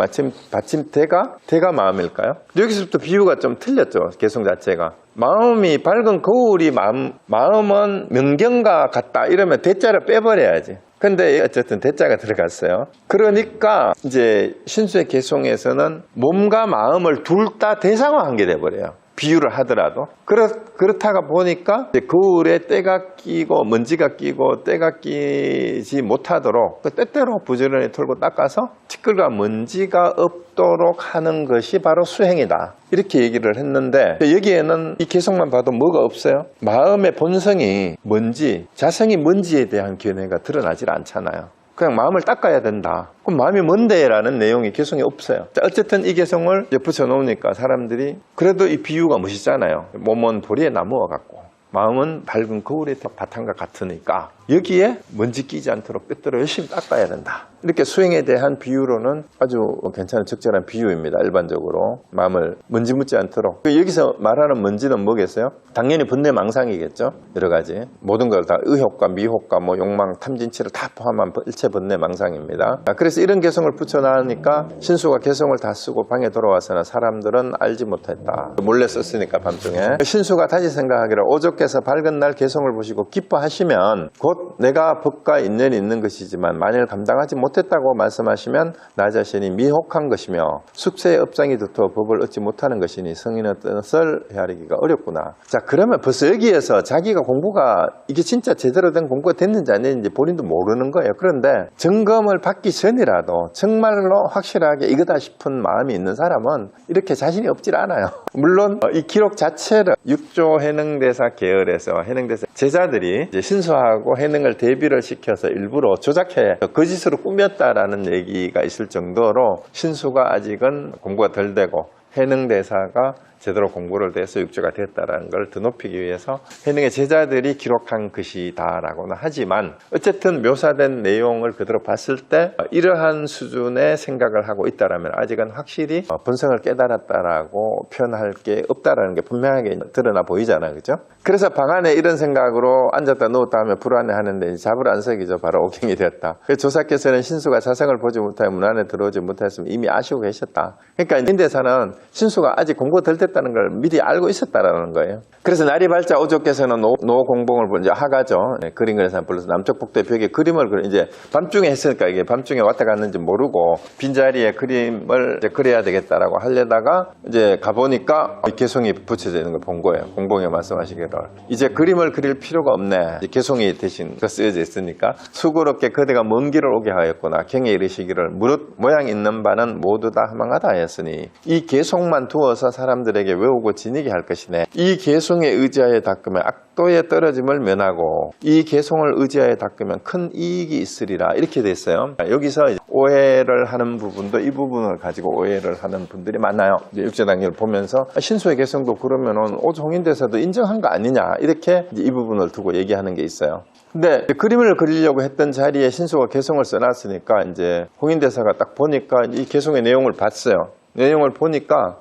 받침대가 마음일까요? 여기서부터 비유가 좀 틀렸죠. 개성 자체가. 마음이 밝은 거울이 마음은 명경과 같다 이러면 대자를 빼버려야지. 근데 어쨌든 대자가 들어갔어요. 그러니까 이제 신수의 개성에서는 몸과 마음을 둘 다 대상화한 게 돼버려요. 비유를 하더라도. 그렇다가 보니까 거울에 때가 끼고 먼지가 끼고 때가 끼지 못하도록 때때로 부지런히 털고 닦아서 티끌과 먼지가 없도록 하는 것이 바로 수행이다. 이렇게 얘기를 했는데 여기에는 이 개성만 봐도 뭐가 없어요? 마음의 본성이 뭔지, 자성이 뭔지에 대한 견해가 드러나질 않잖아요. 그냥 마음을 닦아야 된다. 그럼 마음이 뭔데? 라는 내용이 개성이 없어요. 자, 어쨌든 이 개성을 붙여놓으니까 사람들이 그래도 이 비유가 멋있잖아요. 몸은 보리의 나무와 같고 마음은 밝은 거울의 바탕과 같으니까 여기에 먼지 끼지 않도록 뼈대로 열심히 닦아야 된다. 이렇게 수행에 대한 비유로는 아주 괜찮은 적절한 비유입니다. 일반적으로 마음을 먼지 묻지 않도록. 여기서 말하는 먼지는 뭐겠어요? 당연히 번뇌망상이겠죠. 여러 가지 모든 걸 다 의혹과 미혹과 욕망, 탐진치를 다 포함한 일체 번뇌망상입니다. 그래서 이런 개성을 붙여놨으니까 신수가 개성을 다 쓰고 방에 돌아와서는 사람들은 알지 못했다. 몰래 썼으니까 밤중에. 신수가 다시 생각하기를 오조께서 밝은 날 개성을 보시고 기뻐하시면 곧 내가 법과 인연이 있는 것이지만 만일 감당하지 못했다고 말씀하시면 나 자신이 미혹한 것이며 숙세의 업장이 두터 법을 얻지 못하는 것이니 성인의 뜻을 헤아리기가 어렵구나. 자, 그러면 벌써 여기에서 자기가 공부가 이게 진짜 제대로 된 공부가 됐는지 안 됐는지 본인도 모르는 거예요. 그런데 점검을 받기 전이라도 정말로 확실하게 이거다 싶은 마음이 있는 사람은 이렇게 자신이 없질 않아요. 물론 이 기록 자체를 육조 해능대사 계열에서 해능대사 제자들이 이제 신수하고 해능을 대비를 시켜서 일부러 조작해 거짓으로 꾸몄다라는 얘기가 있을 정도로 신수가 아직은 공부가 덜 되고 해능대사가 제대로 공부를 돼서 육조가 됐다는 걸 드높이기 위해서 해능의 제자들이 기록한 것이다라고는 하지만 어쨌든 묘사된 내용을 그대로 봤을 때 이러한 수준의 생각을 하고 있다라면 아직은 확실히 본성을 깨달았다라고 표현할 게 없다라는 게 분명하게 드러나 보이잖아요. 그죠? 그래서 방 안에 이런 생각으로 앉았다 누웠다 하면 불안해하는데 잡을안석이죠. 바로 오경이 되었다. 그래서 조사께서는 신수가 자성을 보지 못하여 문 안에 들어오지 못했으면 이미 아시고 계셨다. 그러니까 인대사는 신수가 아직 공부가 덜 됐다는 걸 미리 알고 있었다라는 거예요. 그래서 날이 밝자 오조께서는 노공봉을 이제 하가죠. 그림 그리는 사람 불러서 남쪽 복도의 벽에 그림을 이제 밤중에 했으니까 이게 밤중에 왔다 갔는지 모르고 빈자리에 그림을 이제 그려야 되겠다라고 하려다가 이제 가보니까 개송이 붙여져 있는 걸 본 거예요. 공봉에 말씀하시기를 이제 그림을 그릴 필요가 없네. 이제 개송이 대신 쓰여져 있으니까 수고롭게 그대가 먼 길을 오게 하였구나. 경에 이르시기를 무릇 모양 있는 바는 모두 다 허망하다 하였으니 이 개송만 두어서 사람들에게 외우고 지니게 할 것이네. 이 개송에 의지하여 닦으면 악도의 떨어짐을 면하고 이 개송을 의지하여 닦으면 큰 이익이 있으리라. 이렇게 돼 있어요. 여기서 오해를 하는 부분도 이 부분을 가지고 오해를 하는 분들이 많아요. 육조단계를 보면서 신수의 개성도 그러면은 오종인대사도 인정한 거 아니냐 이렇게 이 부분을 두고 얘기하는 게 있어요. 근데 그림을 그리려고 했던 자리에 신수가 개성을 써놨으니까 이제 홍인대사가 딱 보니까 이 개성의 내용을 봤어요. 내용을 보니까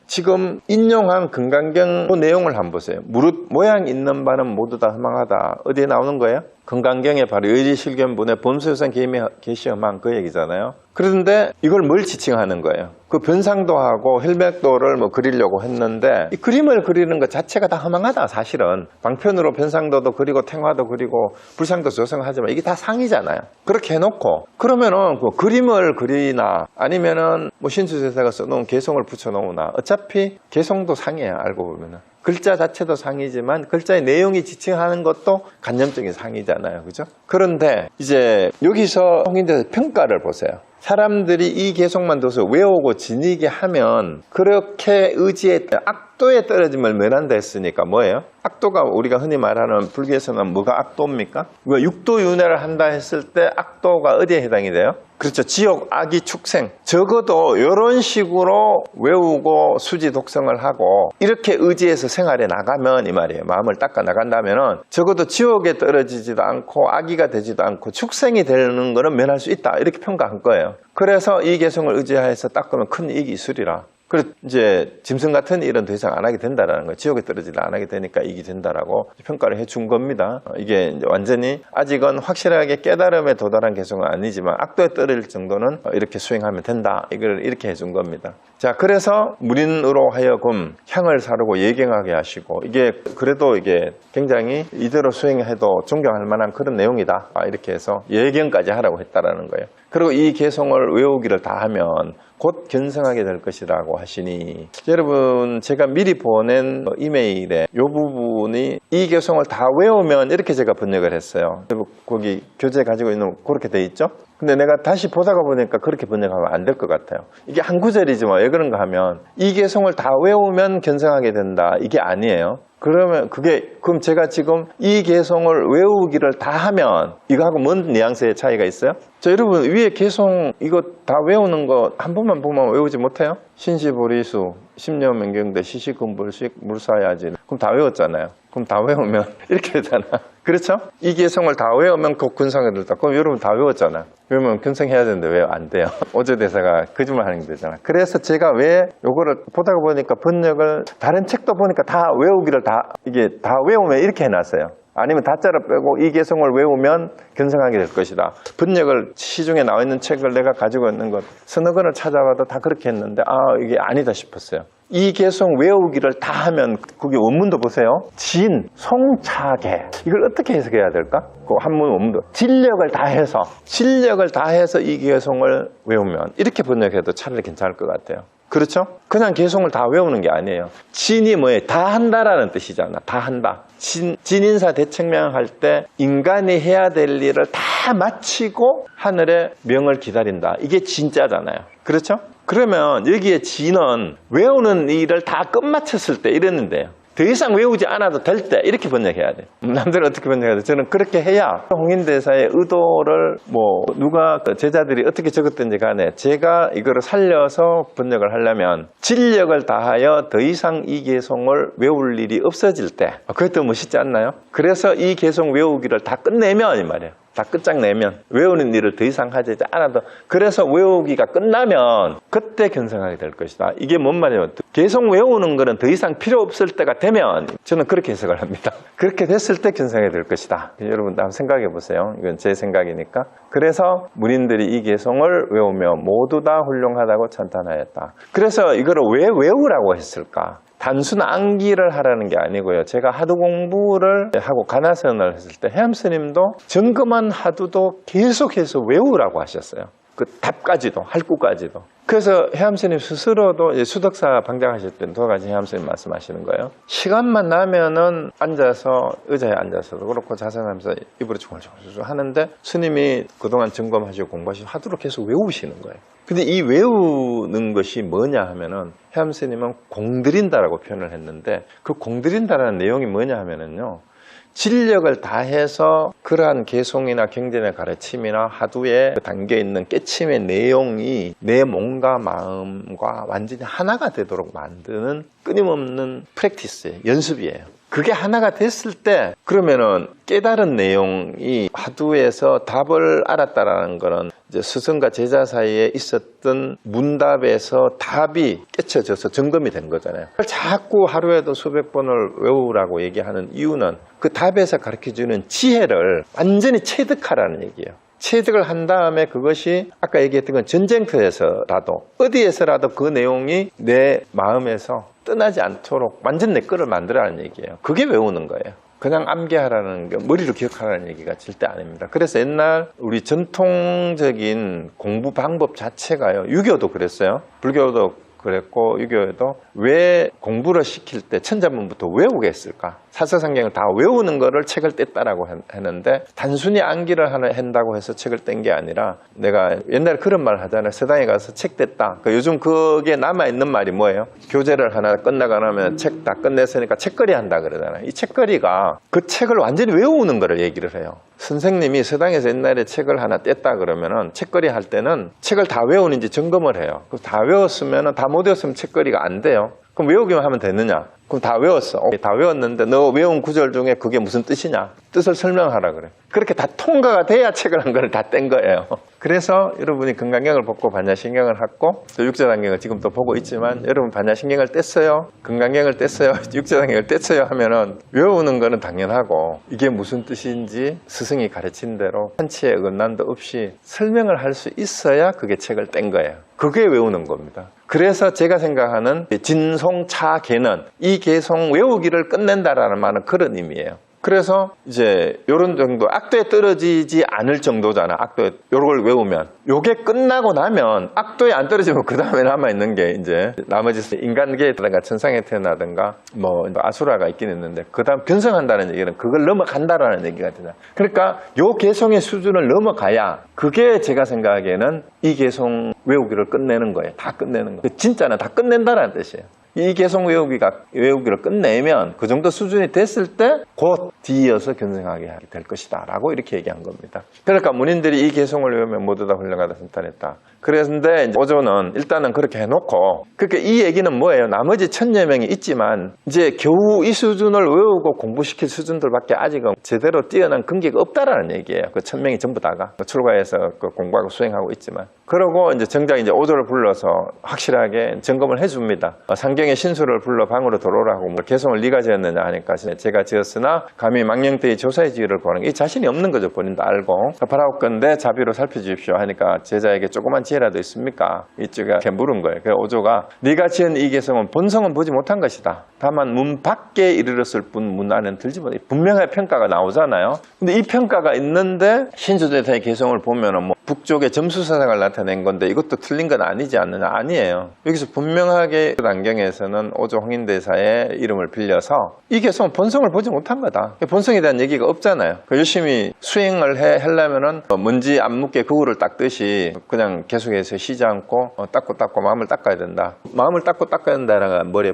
지금 인용한 금강경 내용을 한번 보세요. 무릇 모양 있는 바는 모두 다 허망하다. 어디에 나오는 거예요? 금강경에 바로 의지실견분의 범수유산 계시험한 그 얘기잖아요. 그런데 이걸 뭘 지칭하는 거예요? 그 변상도하고 혈맥도를 그리려고 했는데 이 그림을 그리는 것 자체가 다 허망하다. 사실은 방편으로 변상도도 그리고 탱화도 그리고 불상도 조성하지만 이게 다 상이잖아요. 그렇게 해놓고 그러면은 그 그림을 그리나 아니면은 신수제사가 써놓은 개성을 붙여놓으나 어차피 개성도 상이에요. 알고 보면은. 글자 자체도 상이지만 글자의 내용이 지칭하는 것도 간접적인 상이잖아요. 그죠? 그런데 이제 여기서 홍인대사 평가를 보세요. 사람들이 이 개성만 둬서 외우고 지니게 하면 그렇게 의지했던 악도에 떨어짐을 면한다 했으니까 뭐예요? 악도가 우리가 흔히 말하는 불교에서는 뭐가 악도입니까? 육도윤회를 한다 했을 때 악도가 어디에 해당이 돼요? 그렇죠. 지옥, 악의 축생. 적어도 이런 식으로 외우고 수지 독성을 하고 이렇게 의지해서 생활에 나가면 이 말이에요. 마음을 닦아 나간다면은 적어도 지옥에 떨어지지도 않고 악의가 되지도 않고 축생이 되는 거는 면할 수 있다. 이렇게 평가한 거예요. 그래서 이 개성을 의지해서 닦으면 큰 이익이 있으리라. 그래서 이제 짐승 같은 일은 더 이상 안 하게 된다라는 거예요. 지옥에 떨어지지 안 하게 되니까 이익이 된다라고 평가를 해준 겁니다. 이게 이제 완전히 아직은 확실하게 깨달음에 도달한 개성은 아니지만 악도에 떨어질 정도는 이렇게 수행하면 된다. 이걸 이렇게 해준 겁니다. 자, 그래서 무린으로 하여금 향을 사르고 예경하게 하시고 이게 그래도 이게 굉장히 이대로 수행해도 존경할 만한 그런 내용이다. 이렇게 해서 예경까지 하라고 했다라는 거예요. 그리고 이 개성을 외우기를 다 하면 곧 견성하게 될 것이라고 하시니 여러분 제가 미리 보낸 이메일에 이 부분이 이 개성을 다 외우면 이렇게 제가 번역을 했어요. 거기 교재 가지고 있는 그렇게 돼 있죠? 근데 내가 다시 보다가 보니까 그렇게 번역하면 안 될 것 같아요. 이게 한 구절이지만 왜 그런가 하면 이 개성을 다 외우면 견성하게 된다. 이게 아니에요. 그러면 그럼 제가 지금 이 개성을 외우기를 다 하면 이거하고 뭔 뉘앙스의 차이가 있어요? 자, 여러분 위에 개성 이거 다 외우는 거 한 번만 보면 외우지 못해요? 신시보리수, 십년명경대, 시시금불식, 물사야지. 그럼 다 외웠잖아요. 그럼 다 외우면 이렇게 되잖아. 그렇죠? 이 개성을 다 외우면 곧 근성에 들다. 그럼 여러분 다 외웠잖아. 그러면 근성해야 되는데 왜 안 돼요? 어조대사가 거짓말 하는 게 되잖아. 그래서 제가 왜 요거를 보다가 보니까 번역을 다른 책도 보니까 다 외우기를 이게 다 외우면 이렇게 해놨어요. 아니면 다자를 빼고 이 개성을 외우면 견성하게 될 것이다. 번역을 시중에 나와 있는 책을 내가 가지고 있는 것 서너 권을 찾아봐도 다 그렇게 했는데 이게 아니다 싶었어요. 이 개성 외우기를 다 하면 거기 원문도 보세요. 진, 송차계 이걸 어떻게 해석해야 될까? 그 한문 원문도 진력을 다해서 이 개성을 외우면 이렇게 번역해도 차라리 괜찮을 것 같아요. 그렇죠? 그냥 개성을 다 외우는 게 아니에요. 진이 뭐예요? 다 한다라는 뜻이잖아. 다 한다. 진인사 대청명할 때 인간이 해야 될 일을 다 마치고 하늘의 명을 기다린다. 이게 진짜잖아요. 그렇죠? 그러면 여기에 진은 외우는 일을 다 끝마쳤을 때 이랬는데요. 더 이상 외우지 않아도 될 때 이렇게 번역해야 돼요. 남들은 어떻게 번역해야 돼요? 저는 그렇게 해야 홍인대사의 의도를 누가 제자들이 어떻게 적었든지 간에 제가 이거를 살려서 번역을 하려면 진력을 다하여 더 이상 이 개성을 외울 일이 없어질 때 그게 더 멋있지 않나요? 그래서 이 개성 외우기를 다 끝내면 이 말이에요. 다 끝장내면 외우는 일을 더 이상 하지 않아도 그래서 외우기가 끝나면 그때 견성하게 될 것이다. 이게 뭔 말이에요? 계속 외우는 거는 더 이상 필요 없을 때가 되면 저는 그렇게 해석을 합니다. 그렇게 됐을 때 견성하게 될 것이다. 여러분도 한번 생각해 보세요. 이건 제 생각이니까. 그래서 문인들이 이 개성을 외우며 모두 다 훌륭하다고 찬탄하였다. 그래서 이거를 왜 외우라고 했을까? 단순 암기를 하라는 게 아니고요. 제가 하두 공부를 하고 가나선을 했을 때 해암스님도 점검한 하두도 계속해서 외우라고 하셨어요. 그 답까지도, 할구까지도. 그래서 해암스님 스스로도 수덕사 방장하실 때 두 가지 해암스님 말씀하시는 거예요. 시간만 나면은 의자에 앉아서도 그렇고 자선하면서 입으로 중얼중얼 하는데 스님이 그동안 점검하시고 공부하시고 하두를 계속 외우시는 거예요. 근데 이 외우는 것이 뭐냐 하면은 해암스님은 공들인다라고 표현을 했는데 그 공들인다라는 내용이 뭐냐 하면은요. 진력을 다해서 그러한 개송이나 경전의 가르침이나 하두에 담겨있는 깨침의 내용이 내 몸과 마음과 완전히 하나가 되도록 만드는 끊임없는 프랙티스예요. 연습이에요. 그게 하나가 됐을 때 그러면은 깨달은 내용이 하두에서 답을 알았다라는 거는 이제 스승과 제자 사이에 있었던 문답에서 답이 깨쳐져서 점검이 된 거잖아요. 자꾸 하루에도 수백 번을 외우라고 얘기하는 이유는 그 답에서 가르쳐주는 지혜를 완전히 체득하라는 얘기예요. 체득을 한 다음에 그것이 아까 얘기했던 건 전쟁터에서라도 어디에서라도 그 내용이 내 마음에서 떠나지 않도록 완전 내 거를 만들라는 얘기예요. 그게 외우는 거예요. 그냥 암기하라는 게 머리로 기억하라는 얘기가 절대 아닙니다. 그래서 옛날 우리 전통적인 공부 방법 자체가요. 유교도 그랬어요. 불교도 그랬고 유교에도 왜 공부를 시킬 때 천자문부터 외우게 했을까? 사서성경을 다 외우는 거를 책을 뗐다라고 했는데 단순히 암기를 한다고 해서 책을 뗀 게 아니라 내가 옛날에 그런 말 하잖아요. 서당에 가서 책 뗐다. 요즘 그게 남아있는 말이 뭐예요? 교재를 하나 끝나고 나면 책 다 끝냈으니까 책거리 한다 그러잖아요. 이 책거리가 그 책을 완전히 외우는 거를 얘기를 해요. 선생님이 서당에서 옛날에 책을 하나 뗐다 그러면은 책거리 할 때는 책을 다 외우는지 점검을 해요. 다 외웠으면은 다 못 외웠으면 책거리가 안 돼요. 그럼 외우기만 하면 되느냐? 그럼 다 외웠어. 다 외웠는데 너 외운 구절 중에 그게 무슨 뜻이냐? 뜻을 설명하라 그래. 그렇게 다 통과가 돼야 책을 한 거를 다 뗀 거예요. 그래서 여러분이 건강경을 벗고 반야신경을 했고 또 육자단경을 지금 또 보고 있지만 여러분 반야신경을 뗐어요. 건강경을 뗐어요. 육자단경을 뗐어요 하면은 외우는 거는 당연하고 이게 무슨 뜻인지 스승이 가르친 대로 한치의 어긋남도 없이 설명을 할 수 있어야 그게 책을 뗀 거예요. 그게 외우는 겁니다. 그래서 제가 생각하는 진송차계는 이 계송 외우기를 끝낸다라는 말은 그런 의미예요. 그래서 이제 요런 정도 악도에 떨어지지 않을 정도잖아. 악도에 요걸 외우면 요게 끝나고 나면 악도에 안 떨어지면 그 다음에 남아있는 게 이제 나머지 인간계라든가 천상에 태어나든가 뭐 아수라가 있긴 있는데 그 다음 견성한다는 얘기는 그걸 넘어간다라는 얘기가 되잖아. 그러니까 요 계송의 수준을 넘어가야 그게 제가 생각하기에는 이 계송 외우기를 끝내는 거예요. 다 끝내는 거. 진짜는 다 끝낸다라는 뜻이에요. 이 계송 외우기를 끝내면 그 정도 수준이 됐을 때 곧 뒤이어서 견성하게 될 것이다 라고 이렇게 얘기한 겁니다. 그러니까 문인들이 이 계송을 외우면 모두 다 훌륭하다 선탄했다. 그런데 오조는 일단은 그렇게 해놓고 그러니까 이 얘기는 뭐예요? 나머지 1000여 명이 있지만 이제 겨우 이 수준을 외우고 공부시킬 수준들밖에 아직은 제대로 뛰어난 근기가 없다라는 얘기예요. 그 1000명이 전부 다가 출가해서 그 공부하고 수행하고 있지만 그러고 이제 정작 이제 오조를 불러서 확실하게 점검을 해줍니다. 상경의 신수를 불러 방으로 들어오라고 뭐 개성을 네가 지었느냐 하니까 제가 지었으나 감히 망령때의 조사의 지위를 구하는 게 이 자신이 없는 거죠. 본인도 알고 바라옵건대 자비로 살펴주십시오 하니까 제자에게 조그만 지혜라도 있습니까? 이쪽에 이렇게 물은 거예요. 그래서 오조가 네가 지은 이 개성은 본성은 보지 못한 것이다. 다만 문 밖에 이르렀을 뿐 문 안에는 들지 못해. 분명한 평가가 나오잖아요. 근데 이 평가가 있는데 신수대사의 개성을 보면은 뭐 북쪽에 점수사상을 나타낸 건데 이것도 틀린 건 아니지 않느냐? 아니에요. 여기서 분명하게 안경에서는 오조 홍인대사의 이름을 빌려서 이 개성은 본성을 보지 못한 거다. 본성에 대한 얘기가 없잖아야 열심히 수행을 하려면은 먼지 안 묻게 그구를 닦듯이 그냥 계속해서 쉬지 않고 닦고 마음을 닦아야 된다. 마음을 닦아야 된다는 머리에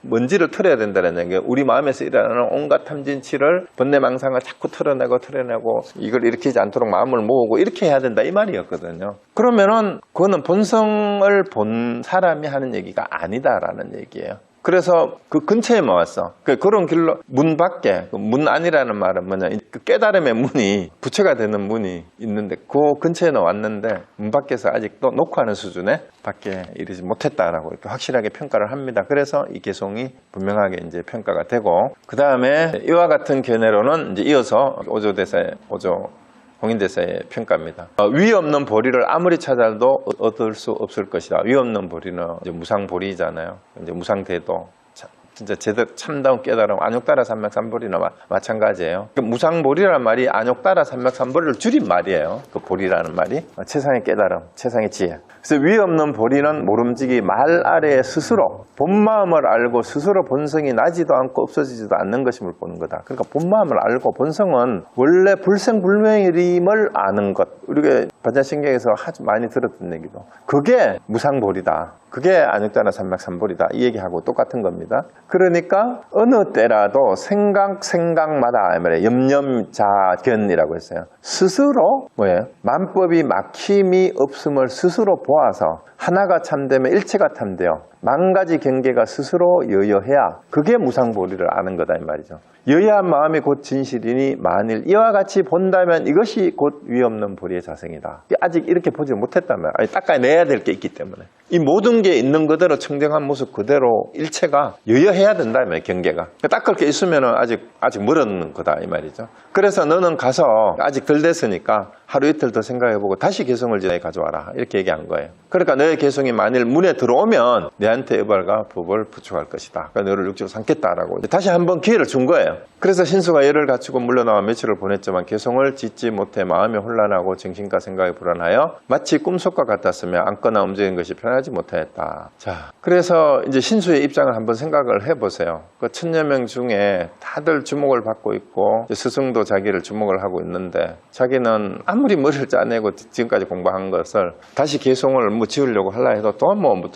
먼지를 털어야 된다는 얘기예요. 우리 마음에서 일어나는 온갖 탐진치를 번뇌망상을 자꾸 털어내고 이걸 일으키지 않도록 마음을 모으고 이렇게 해야 된다 이 말이었거든요. 그러면은 그거는 본성을 본 사람이 하는 얘기가 아니다라는 얘기예요. 그래서 그 근처에 모았어. 그런 길로 문 밖에 문 안이라는 말은 뭐냐? 그 깨달음의 문이 부처가 되는 문이 있는데 그 근처에는 왔는데 문 밖에서 아직도 녹화하는 수준에 밖에 이르지 못했다라고 이렇게 확실하게 평가를 합니다. 그래서 이 개송이 분명하게 이제 평가가 되고 그 다음에 이와 같은 견해로는 이제 이어서 오조 홍인대사의 평가입니다. 위 없는 보리를 아무리 찾아도 얻을 수 없을 것이다. 위 없는 보리는 이제 무상보리잖아요. 이제 무상대도. 진짜 제대로 참다운 깨달음, 안욕따라 삼맥삼보리나 마찬가지예요. 그 무상보리라는 말이 안욕따라 삼맥삼보리를 줄인 말이에요. 그 보리라는 말이 최상의 깨달음, 최상의 지혜. 그래서 위 없는 보리는 모름지기 말 아래에 스스로 본마음을 알고 스스로 본성이 나지도 않고 없어지지도 않는 것임을 보는 거다. 그러니까 본마음을 알고 본성은 원래 불생불명임을 아는 것. 우리가 반야신경에서 아주 많이 들었던 얘기도. 그게 무상보리다. 그게 안욕따라 삼맥삼보리다. 이 얘기하고 똑같은 겁니다. 그러니까 어느 때라도 생각마다 염념자견이라고 했어요. 스스로 뭐예요? 만법이 막힘이 없음을 스스로 보아서 하나가 참되면 일체가 참되어 만가지 경계가 스스로 여여해야 그게 무상보리를 아는 거다 이 말이죠. 여여한 마음이 곧 진실이니 만일 이와 같이 본다면 이것이 곧 위 없는 보리의 자성이다. 아직 이렇게 보지 못했다면 닦아내야 될 게 있기 때문에 이 모든 게 있는 그대로 청정한 모습 그대로 일체가 여여해야 된다며 경계가. 닦을 게 있으면 아직 멀었는 거다 이 말이죠. 그래서 너는 가서 아직 덜 됐으니까 하루 이틀 더 생각해보고 다시 개성을 지내 가져와라 이렇게 얘기한 거예요. 그러니까 너의 개성이 만일 문에 들어오면 내 내한테 여발과 법을 부축할 것이다. 그러니까 너를 육지로 삼겠다라고 다시 한번 기회를 준 거예요. 그래서 신수가 열을 갖추고 물러나와 며칠을 보냈지만 개성을 짓지 못해 마음이 혼란하고 정신과 생각이 불안하여 마치 꿈속과 같았으며 앉거나 움직이는 것이 편하지 못하였다. 자, 그래서 이제 신수의 입장을 한번 생각을 해보세요. 그 천여 명 중에 다들 주목을 받고 있고 스승도 자기를 주목을 하고 있는데 자기는 아무리 머리를 짜내고 지금까지 공부한 것을 다시 개성을 뭐 지으려고 하려 해도 또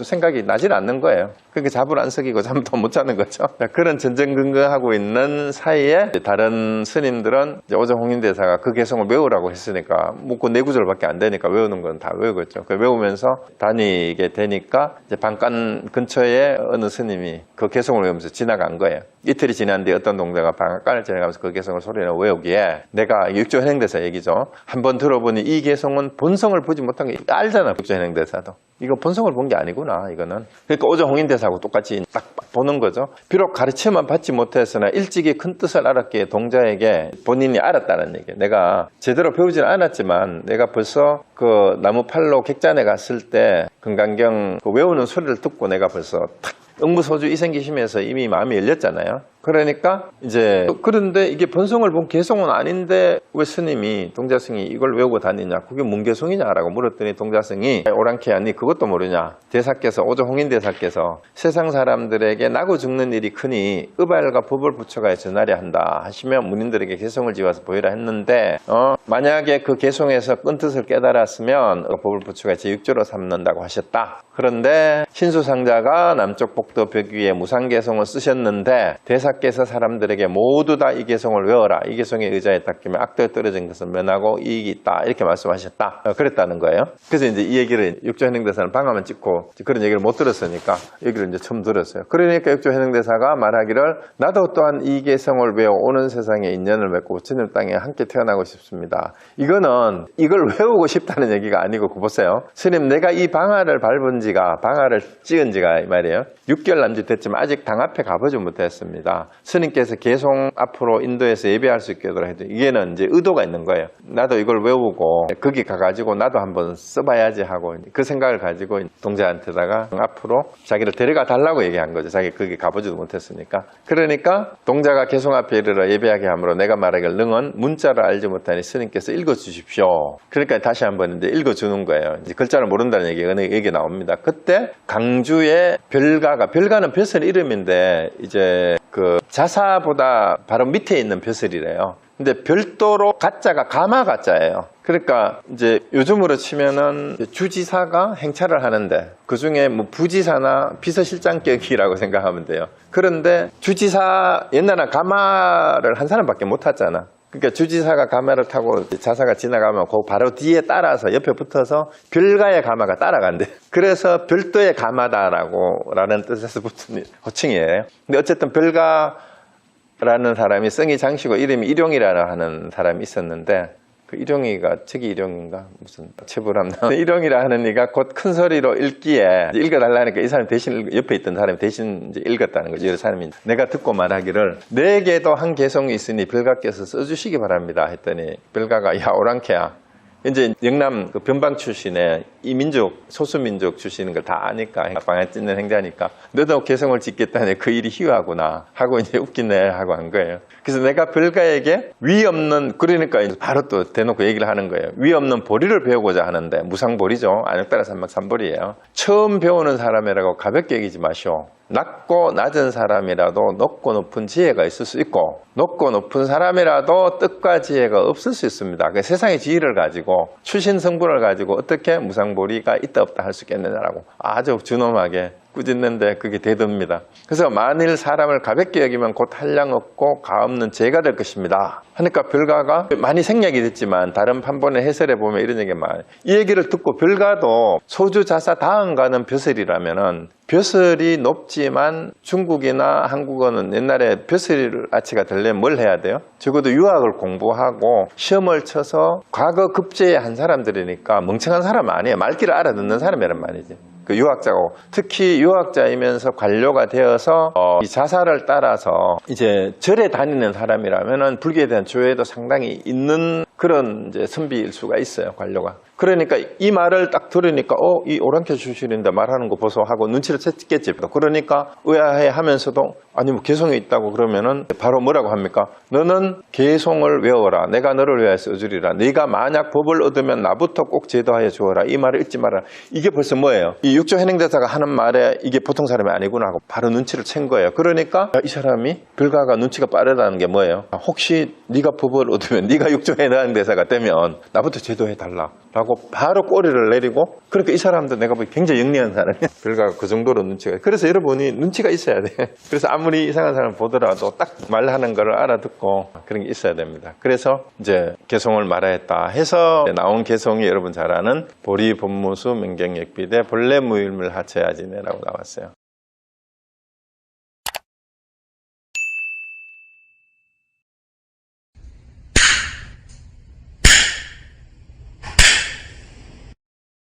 생각이 나질 않는 거예요. 그러니까 잡을 안 썩이고 잠을 더 못 자는 거죠. 그런 전전긍긍하고 있는 사이에 다른 스님들은 오조 홍인대사가 그 개성을 외우라고 했으니까 그 네 구절밖에 안 되니까 외우는 건 다 외우겠죠. 그 외우면서 다니게 되니까 이제 방간 근처에 어느 스님이 그 개성을 외우면서 지나간 거예요. 이틀이 지난 뒤에 어떤 동자가 방앗간을 지나가면서 그 개성을 소리내어 외우기에 내가 육조현행대사 얘기죠. 한번 들어보니 이 개성은 본성을 보지 못한 게 알잖아. 육조현행대사도. 이거 본성을 본 게 아니구나 이거는. 그러니까 오조 홍인대사하고 똑같이 딱 보는 거죠. 비록 가르침만 받지 못했으나 일찍이 큰 뜻을 알았기에 동자에게 본인이 알았다는 얘기예요. 내가 제대로 배우지는 않았지만 내가 벌써 그 나무팔로 객잔에 갔을 때 금강경 그 외우는 소리를 듣고 내가 벌써 탁 응무소주 이생기심에서 이미 마음이 열렸잖아요. 그러니까 이제 그런데 이게 본성을 본 개성은 아닌데 왜 스님이 동자승이 이걸 외우고 다니냐, 그게 뭔 개성이냐라고 물었더니 동자승이 오랑캐야 니 그것도 모르냐, 대사께서 오조 홍인대사께서 세상 사람들에게 나고 죽는 일이 크니 의발과 법을 붙여가야 전하려 한다 하시며 문인들에게 개성을 지어서 보이라 했는데 만약에 그 개성에서 끈 뜻을 깨달았으면 법을 붙여가 제6조로 삼는다고 하셨다. 그런데 신수상자가 남쪽 복도 벽 위에 무상개성을 쓰셨는데 대사께서 사람들에게 모두 다 이 개성을 외워라. 이 개성에 의자에 닦이면 악도에 떨어진 것은 면하고 이익이 있다. 이렇게 말씀하셨다. 그랬다는 거예요. 그래서 이제 이 얘기를 육조현행대사는 방화만 찍고 그런 얘기를 못 들었으니까 여기를 이제 처음 들었어요. 그러니까 육조현행대사가 말하기를 나도 또한 이 개성을 외워 오는 세상에 인연을 맺고 부처님 땅에 함께 태어나고 싶습니다. 이거는 이걸 외우고 싶다는 얘기가 아니고 보세요. 스님 내가 이 방화를 밟은 지가 방화를 찍은 지가 이 말이에요. 6개월 남짓 됐지만 아직 당 앞에 가보지 못했습니다. 스님께서 개성 앞으로 인도에서 예배할 수 있게 하도록 해도 이게는 이제 의도가 있는 거예요. 나도 이걸 외우고 거기 가가지고 나도 한번 써봐야지 하고 그 생각을 가지고 동자한테다가 앞으로 자기를 데려가 달라고 얘기한 거죠. 자기 거기 가보지도 못했으니까. 그러니까 동자가 개성 앞에 이르러 예배하게 하므로 내가 말하길 능은 문자를 알지 못하니 스님께서 읽어주십시오. 그러니까 다시 한번 이제 읽어주는 거예요. 이제 글자를 모른다는 얘기 나옵니다. 그때 강주의 별가는 벼슬 이름인데 이제 그 자사보다 바로 밑에 있는 벼슬이래요. 근데 별도로 가짜가 가마 가짜예요. 그러니까 이제 요즘으로 치면은 주지사가 행차를 하는데 그 중에 뭐 부지사나 비서실장격이라고 생각하면 돼요. 그런데 주지사 옛날에 가마를 한 사람밖에 못 탔잖아. 그러니까 주지사가 가마를 타고 자사가 지나가면 그 바로 뒤에 따라서 옆에 붙어서 별가의 가마가 따라간대. 그래서 별도의 가마다라는 뜻에서 붙은 호칭이에요. 근데 어쨌든 별가라는 사람이 성이 장시고 이름이 일용이라는 하는 사람이 있었는데 그 일용이가 저기 일용인가 무슨 체불함 일용이라 하는 이가 곧 큰 소리로 읽기에 읽어달라니까 이 사람 대신 옆에 있던 사람이 대신 이제 읽었다는 거죠. 이 사람이 내가 듣고 말하기를 내게도 한 개성이 있으니 별가께서 써주시기 바랍니다 했더니 별가가 야 오랑캐야 이제 영남 그 변방 출신의 이 민족 소수민족 출신인 걸 다 아니까 방에 찢는 행자니까 너도 개성을 짓겠다니 그 일이 희유하구나 하고 이제 웃기네 하고 한 거예요. 그래서 내가 별가에게 위 없는 그러니까 바로 또 대놓고 얘기를 하는 거예요. 위 없는 보리를 배우고자 하는데 무상보리죠. 안역따라 삼박삼보리예요. 처음 배우는 사람이라고 가볍게 여기지 마시오. 낮고 낮은 사람이라도 높고 높은 지혜가 있을 수 있고 높고 높은 사람이라도 뜻과 지혜가 없을 수 있습니다. 그 세상의 지혜를 가지고 출신 성분을 가지고 어떻게 무상보리가 있다 없다 할 수 있겠느냐라고 아주 준엄하게 꾸짖는데 그게 대듭니다. 그래서 만일 사람을 가볍게 여기면 곧 한량 없고 가없는 죄가 될 것입니다 하니까 별가가 많이 생략이 됐지만 다른 판본의 해설에 보면 이런 얘기가 많아요. 이 얘기를 듣고 별가도 소주 자사 다음가는 벼슬이라면은 벼슬이 높지만 중국이나 한국어는 옛날에 벼슬 아치가 되려면 뭘 해야 돼요? 적어도 유학을 공부하고 시험을 쳐서 과거 급제에 한 사람들이니까 멍청한 사람 아니에요. 말귀를 알아듣는 사람이란 말이지. 그 유학자고 특히 유학자이면서 관료가 되어서 이 자사를 따라서 이제 절에 다니는 사람이라면은 불교에 대한 조예도 상당히 있는 그런 이제 선비일 수가 있어요. 관료가. 그러니까 이 말을 딱 들으니까 이 오랑캐 출신인데 말하는 거 보소 하고 눈치를 챘겠지. 그러니까 의아해 하면서도 아니 뭐 개성이 있다고 그러면은 바로 뭐라고 합니까? 너는 개성을 외워라. 내가 너를 위하여 써주리라. 네가 만약 법을 얻으면 나부터 꼭 제도하여 주어라. 이 말을 잊지 마라. 이게 벌써 뭐예요? 이 6조 현행대사가 하는 말에 이게 보통 사람이 아니구나 하고 바로 눈치를 챈 거예요. 그러니까 이 사람이 불가가 눈치가 빠르다는 게 뭐예요? 혹시 네가 법을 얻으면 네가 6조 현행대사가 되면 나부터 제도해달라 라고 바로 꼬리를 내리고, 그러니까 이 사람도 내가 보기 굉장히 영리한 사람이에요. 불가가 그 정도로 눈치가. 그래서 여러분이 눈치가 있어야 돼. 그래서 아무리 이상한 사람 보더라도 딱 말하는 거를 알아듣고 그런 게 있어야 됩니다. 그래서 이제 개성을 말하였다 해서 나온 개성이 여러분 잘 아는 보리, 법무수, 명경역비대, 본래 무일물 하처야지네라고 나왔어요.